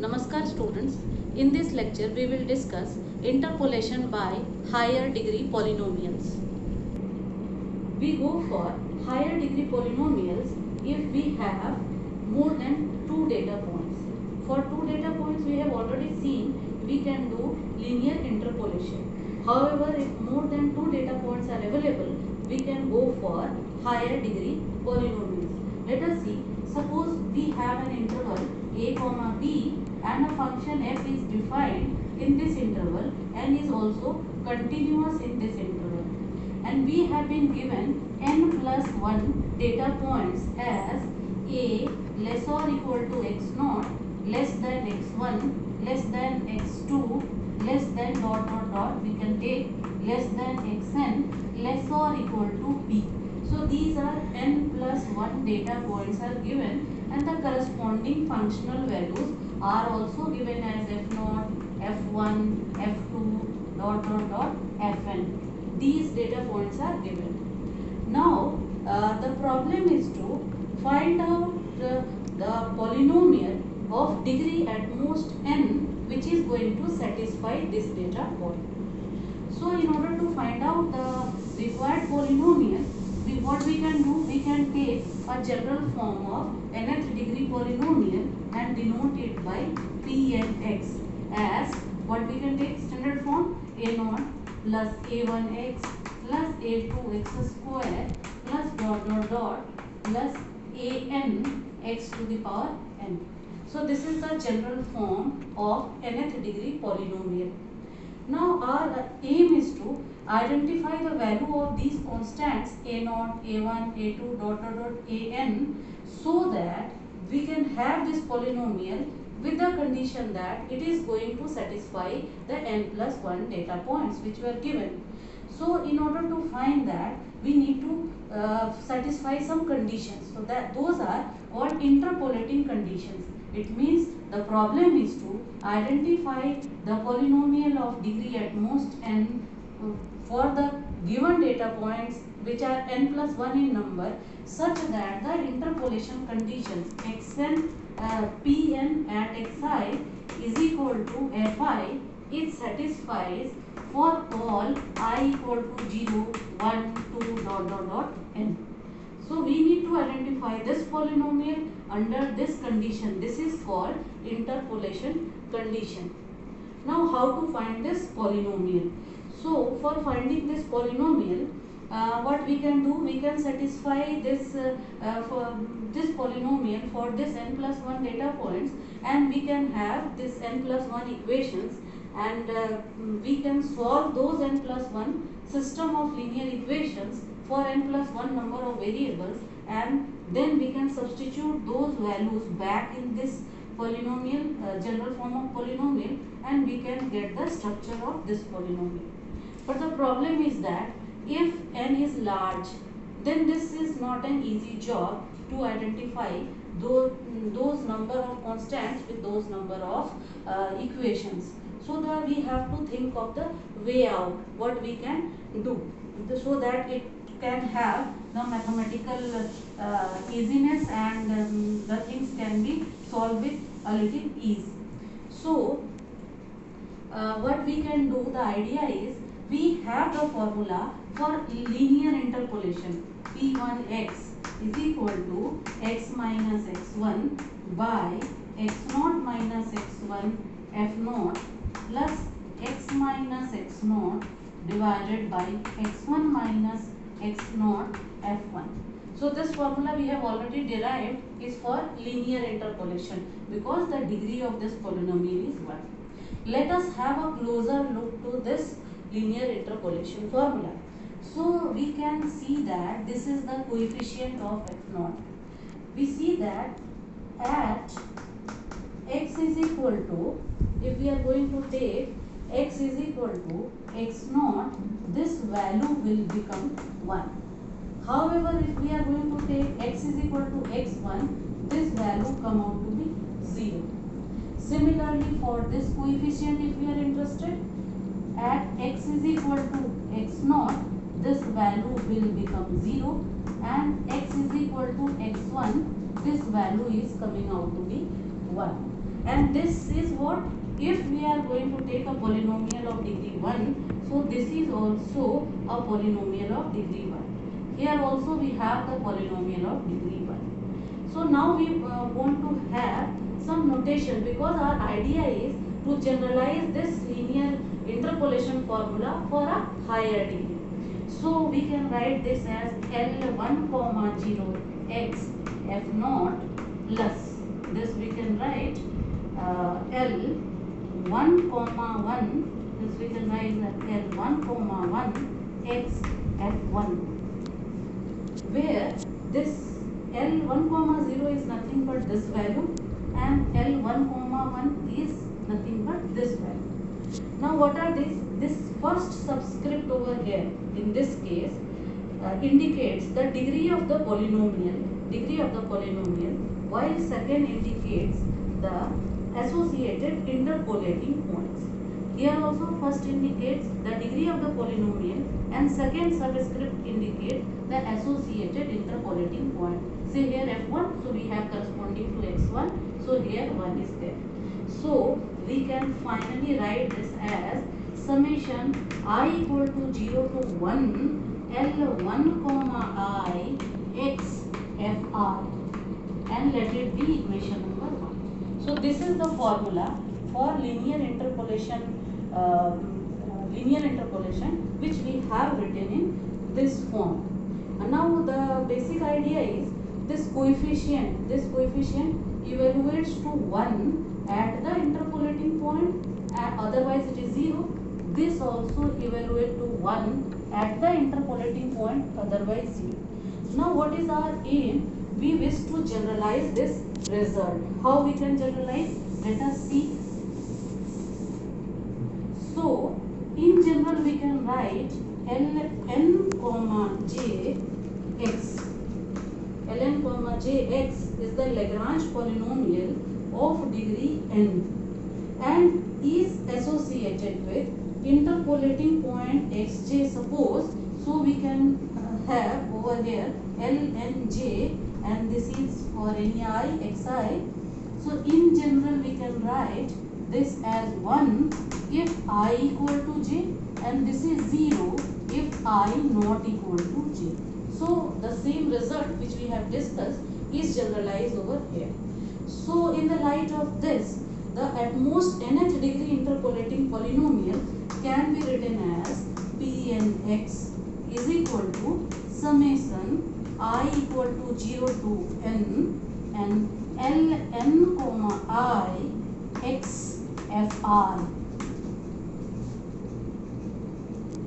Namaskar students. In this lecture we will discuss interpolation by higher degree polynomials. We go for higher degree polynomials if we have more than 2 data points. For 2 data points we have already seen we can do linear interpolation. However, if more than 2 data points are available, we can go for higher degree polynomials. Let us see. Suppose we have an interval a comma b and a function f is defined in this interval and is also continuous in this interval, and we have been given n plus 1 data points as a less or equal to x naught, less than x1, less than x2, less than dot dot dot, we can take less than xn, less or equal to b. So these are n plus 1 data points are given, and the corresponding functional values are also given as f0, f1, f2, dot dot dot, fn. These data points are given. Now the problem is to find out the polynomial of degree at most n which is going to satisfy this data point. So in order to find out the required polynomial, what we can do, we can take a general form of nth degree polynomial and denote it by Pnx as what we can take standard form a0 plus a1x plus a2x square plus dot dot dot plus an x to the power n. So this is the general form of nth degree polynomial. Now our aim is to identify the value of these constants a0, a1, a2, dot dot dot, an, so that we can have this polynomial with the condition that it is going to satisfy the n plus 1 data points which were given. So in order to find that, we need to satisfy some conditions. So that those are called interpolating conditions. It means the problem is to identify the polynomial of degree at most n for the given data points which are n plus 1 in number, such that the interpolation conditions xn, pn at xi is equal to fi, it satisfies for all I equal to 0, 1, 2, dot dot dot n. So we need to identify this polynomial under this condition. This is called interpolation condition. Now how to find this polynomial? So for finding this polynomial, what we can do, we can satisfy this for this polynomial for this n plus 1 data points, and we can have this n plus 1 equations, and we can solve those n plus 1 system of linear equations for n plus 1 number of variables, and then we can substitute those values back in this polynomial, general form of polynomial, and we can get the structure of this polynomial. But the problem is that if n is large, then this is not an easy job to identify those number of constants with those number of equations. So that we have to think of the way out, what we can do, so that it can have the mathematical easiness, and the things can be solved with a little ease. So what we can do, the idea is, we have the formula for linear interpolation. P1x is equal to x minus x1 by x0 minus x1 f0 plus x minus x0 divided by x1 minus x0 f1. So this formula we have already derived is for linear interpolation because the degree of this polynomial is 1. Let us have a closer look to this linear interpolation formula. So we can see that this is the coefficient of f0. We see that at x is equal to, if we are going to take x is equal to x0, this value will become 1. However, if we are going to take x is equal to x1, this value come out to be 0. Similarly, for this coefficient, if we are interested, at x is equal to x0, this value will become 0, and x is equal to x1, this value is coming out to be 1. And this is what, if we are going to take a polynomial of degree 1, so this is also a polynomial of degree 1. Here also we have the polynomial of degree 1. So now we want to have some notation, because our idea is to generalize this linear interpolation formula for a higher degree. So we can write this as L1 comma 0 x f naught plus this we can write L1 comma 1, this we can write L1 comma 1 x f1, where this L1 comma 0 is nothing but this value and L1 comma 1 is nothing but this value. Now what are these? This first subscript over here in this case indicates the degree of the polynomial, while second indicates the associated interpolating points. Here also first indicates the degree of the polynomial and second subscript indicates the associated interpolating point. Say here f1, so we have corresponding to x1, so here 1 is there. So we can finally write this as summation I equal to 0 to 1 L1 comma I x fr, and let it be equation number 1. So this is the formula for linear interpolation which we have written in this form. And now the basic idea is this coefficient evaluates to 1 at the interpolating point, and otherwise it is 0. This also evaluates to 1 at the interpolating point, otherwise 0. Now what is our aim? We wish to generalize this result. How we can generalize? Let us see. So in general we can write Ln comma j x. Ln comma j x is the Lagrange polynomial of degree n and is associated with interpolating point xj, suppose. So we can have over here Lnj, and this is for any I xi. So in general we can write this as 1 if I equal to j, and this is 0 if I not equal to j. So the same result which we have discussed is generalized over here. So in the light of this, the at most nth degree interpolating polynomial can be written as Pnx is equal to summation I equal to 0 to n and Ln comma I x fr,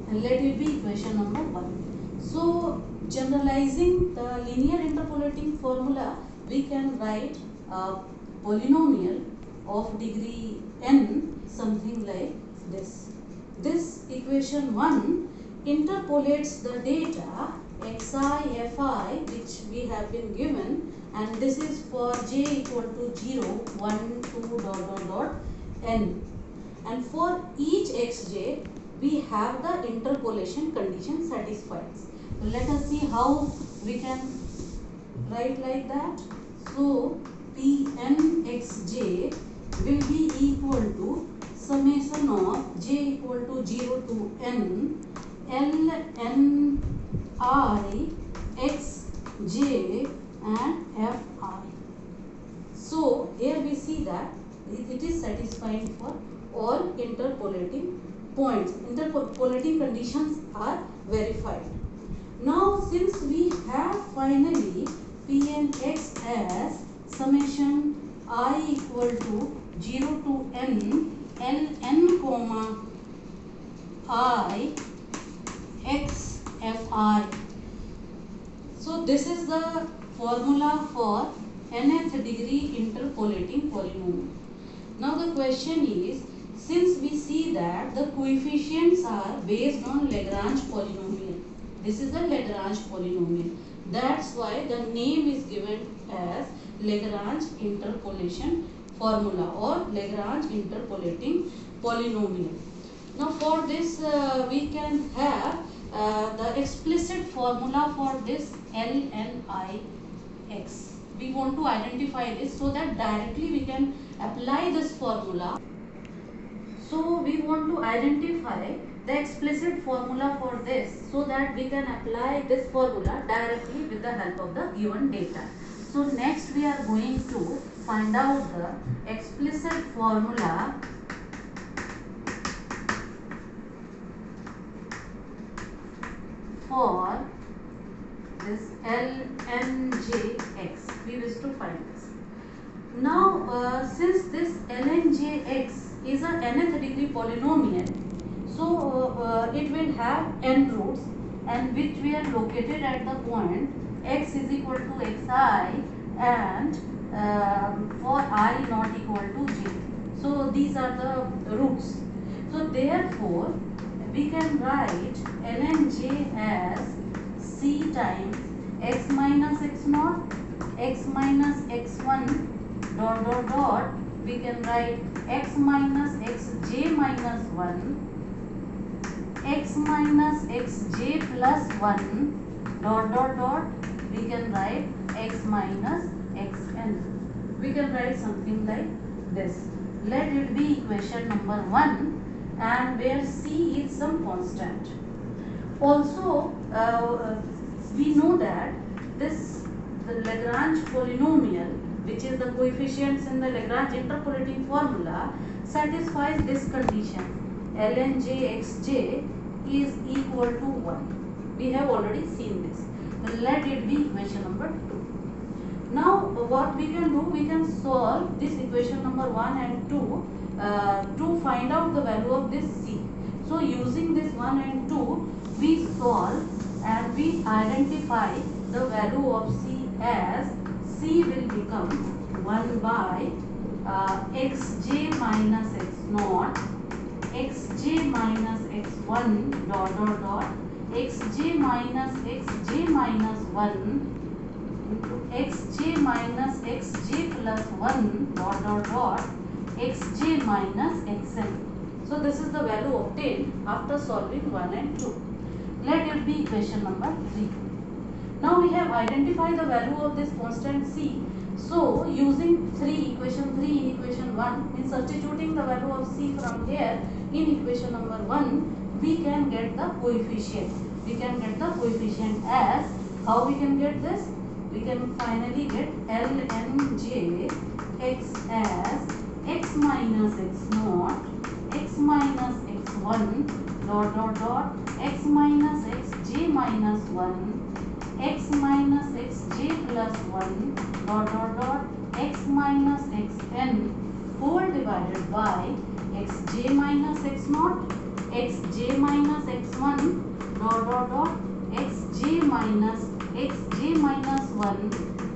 and let it be equation number 1. So generalizing the linear interpolating formula, we can write a polynomial of degree n something like this. This equation 1 interpolates the data xi fi which we have been given, and this is for j equal to 0, 1, 2, ... n, and for each xj we have the interpolation condition satisfied. So let us see how we can write like that. So Pnxj will be equal to summation of j equal to 0 to n Ln I xj and fi. So here we see that it is satisfying for all interpolating points. Interpolating conditions are verified. Now since we have finally Pnx as summation I equal to 0 to n Ln comma I x fi. So this is the formula for nth degree interpolating polynomial. Now the question is, since we see that the coefficients are based on Lagrange polynomial, this is a Lagrange polynomial, that's why the name is given as Lagrange interpolation formula or Lagrange interpolating polynomial. Now for this we can have the explicit formula for this Ln I x. We want to identify this so that directly we can apply this formula. So we want to identify the explicit formula for this so that we can apply this formula directly with the help of the given data. So next we are going to find out the explicit formula for this LNJX. We wish to find this. Now since this LNJX is a nth degree polynomial, so it will have n roots and which we are located at the point x is equal to xi and for I not equal to j. So these are the roots. So therefore we can write lnj as c times x minus x naught, x minus x1 dot dot dot. We can write x minus xj minus 1, x minus xj plus 1 dot dot dot. We can write x minus xn. We can write something like this. Let it be equation number 1 and where c is some constant. Also we know that the Lagrange polynomial, which is the coefficients in the Lagrange interpolating formula, satisfies this condition. lnjxj is equal to 1. We have already seen this. Let it be equation number 2. Now what we can do, we can solve this equation number 1 and 2 to find out the value of this c. So using this 1 and 2, we solve and we identify the value of c as c will become 1 by xj minus x naught, xj minus x1 dot dot dot, xj minus xj minus 1 into xj minus xj plus 1 dot dot dot, xj minus xn. So this is the value obtained after solving 1 and 2. Let it be equation number 3. Now we have identified the value of this constant c. So using equation 3 in equation 1, in substituting the value of c from here in equation number 1, we can get the coefficient. We can get the coefficient as, how we can get this? We can finally get lnj x as x minus x naught, x minus x1 dot dot dot, x minus xj minus 1, x minus xj plus 1 dot dot dot, x minus xn whole divided by xj minus x naught, xj minus x1 dot dot dot, xj minus xj minus 1,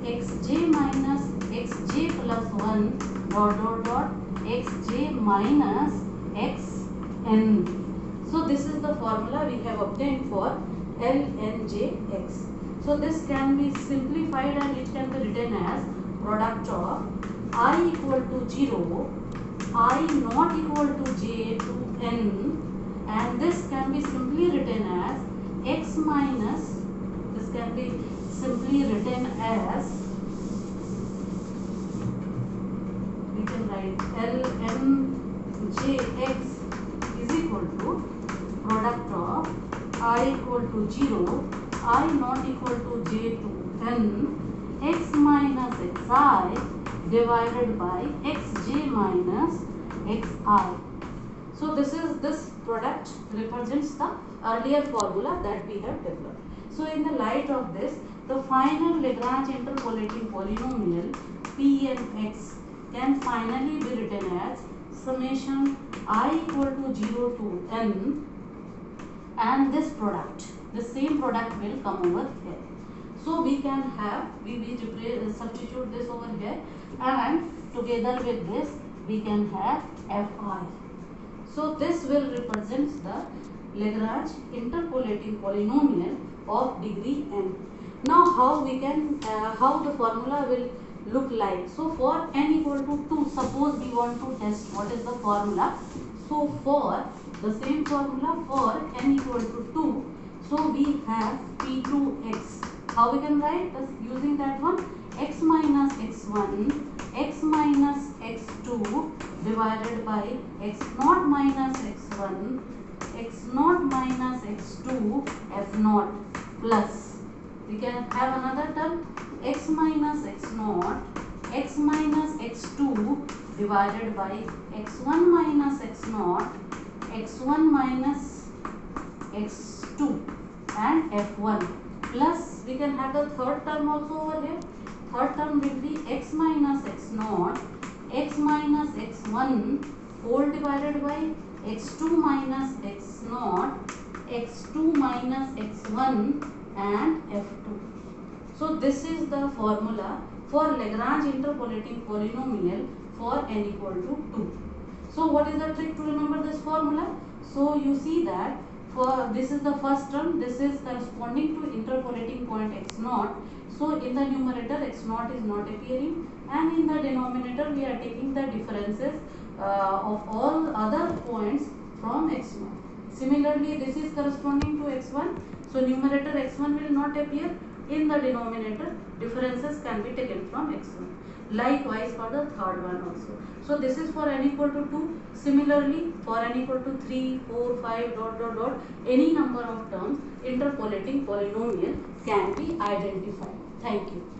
xj minus xj plus 1 dot dot dot, xj minus xn. So this is the formula we have obtained for lnjx. So this can be simplified and it can be written as product of I equal to 0, I not equal to j to n, and this can be simply written as x minus, this can be simply written as, we can write lnjx is equal to product of I equal to 0, I not equal to j to n, x minus xi divided by xj minus xi. So this product represents the earlier formula that we have developed. So in the light of this, the final Lagrange interpolating polynomial Pnx can finally be written as summation I equal to 0 to n, and this product, the same product will come over here. So we can have, we substitute this over here, and together with this we can have fi. So this will represent the Lagrange interpolating polynomial of degree n. Now how we can, how the formula will look like. So for n equal to 2, suppose we want to test what is the formula. So for the same formula for n equal to 2, so we have p2x. How we can write this? Using that one, x minus x1, x minus x2 divided by x naught minus x1, x naught minus x2 f naught plus, we can have another term, x minus x naught, x minus x2 divided by x1 minus x naught, x1 minus x2 and f1 plus, we can have the third term also over here. Third term will be x minus x naught, x minus x1 whole divided by x2 minus x naught, x2 minus x1 and f2. So this is the formula for Lagrange interpolating polynomial for n equal to 2. So what is the trick to remember this formula? So you see that for this is the first term, this is corresponding to interpolating point x naught. So in the numerator x naught is not appearing, and in the denominator we are taking the differences of all other points from x naught. Similarly, this is corresponding to x1. So numerator x1 will not appear. In the denominator, differences can be taken from x1. Likewise for the third one also. So this is for n equal to 2. Similarly, for n equal to 3, 4, 5, any number of terms, interpolating polynomial can be identified. Thank you.